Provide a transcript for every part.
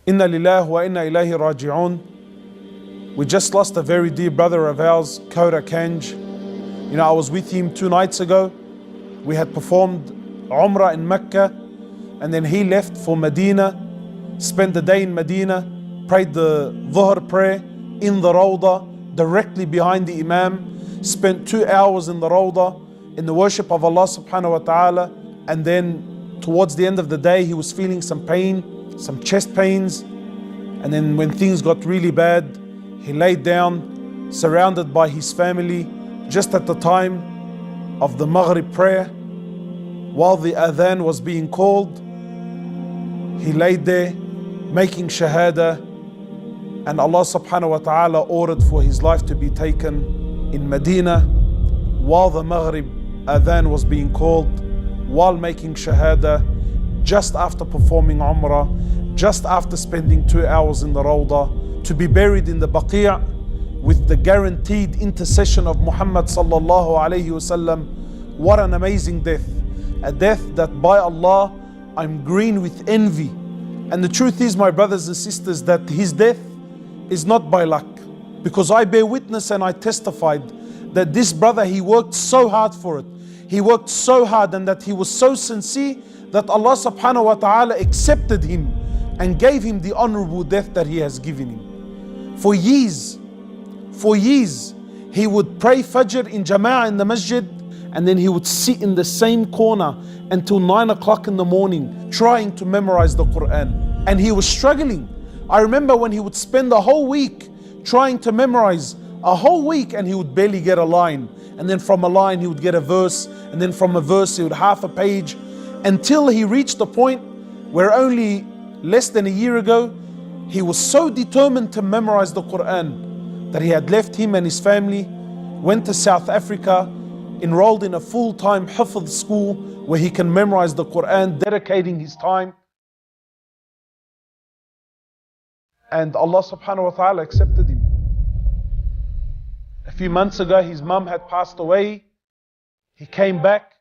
Inna lillahi wa inna ilayhi raji'un. We just lost a very dear brother of ours, Koda Kanj. You know, I was with him 2 nights ago. We had performed Umrah in Mecca, and then he left for Medina, spent the day in Medina, prayed the Dhuhr prayer in the Rawdah, directly behind the Imam, spent 2 hours in the Rawdah, in the worship of Allah subhanahu wa ta'ala, and then towards the end of the day, he was feeling some pain, some chest pains, and then when things got really bad, he laid down, surrounded by his family, just at the time of the Maghrib prayer, while the adhan was being called. He laid there, making shahada, and Allah subhanahu wa ta'ala ordered for his life to be taken in Medina, while the Maghrib adhan was being called, while making shahada, just after performing Umrah, just after spending 2 hours in the Rawdah, to be buried in the Baqi' with the guaranteed intercession of Muhammad sallallahu alayhi wasallam. What an amazing death. A death that by Allah, I'm green with envy. And the truth is, my brothers and sisters, that his death is not by luck. Because I bear witness and I testified that this brother, he worked so hard for it. He worked so hard, and that he was so sincere that Allah subhanahu wa ta'ala accepted him and gave him the honorable death that he has given him. For years, he would pray Fajr in Jama'ah in the masjid, and then he would sit in the same corner until 9 o'clock in the morning trying to memorize the Quran. And he was struggling. I remember when he would spend a whole week trying to memorize, a whole week, and he would barely get a line. And then from a line he would get a verse, and then from a verse he would half a page, until he reached the point where only less than a year ago he was so determined to memorize the Quran that he had left him and his family, went to South Africa, enrolled in a full-time hifz school where he can memorize the Quran, dedicating his time. And Allah subhanahu wa ta'ala accepted him. A few months ago, his mum had passed away. He came back.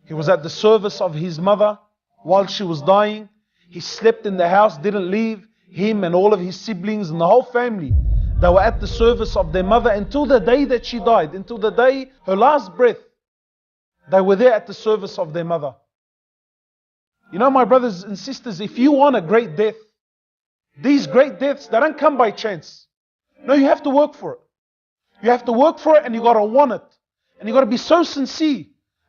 He was at the service of his mother while she was dying. He slept in the house, didn't leave. Him and all of his siblings and the whole family, they were at the service of their mother until the day that she died, until the day, her last breath. They were there at the service of their mother. You know, my brothers and sisters, if you want a great death, these great deaths, they don't come by chance. No, you have to work for it. You have to work for it, and you got to want it. And you got to be so sincere.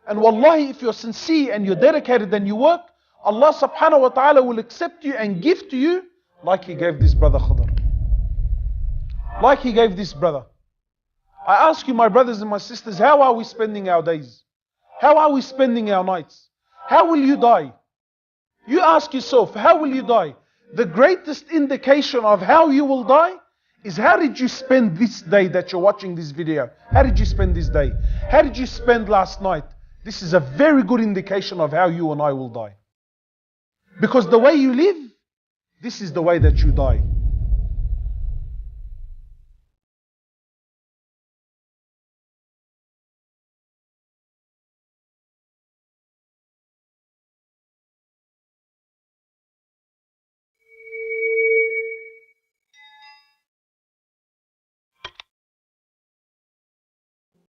And wallahi, if you're sincere and you're dedicated and you work, Allah subhanahu wa ta'ala will accept you and give to you like He gave this brother Khidr. Like He gave this brother. I ask you, my brothers and my sisters, how are we spending our days? How are we spending our nights? How will you die? You ask yourself, how will you die? The greatest indication of how you will die is how did you spend this day that you're watching this video? How did you spend this day? How did you spend last night? This is a very good indication of how you and I will die. Because the way you live, this is the way that you die.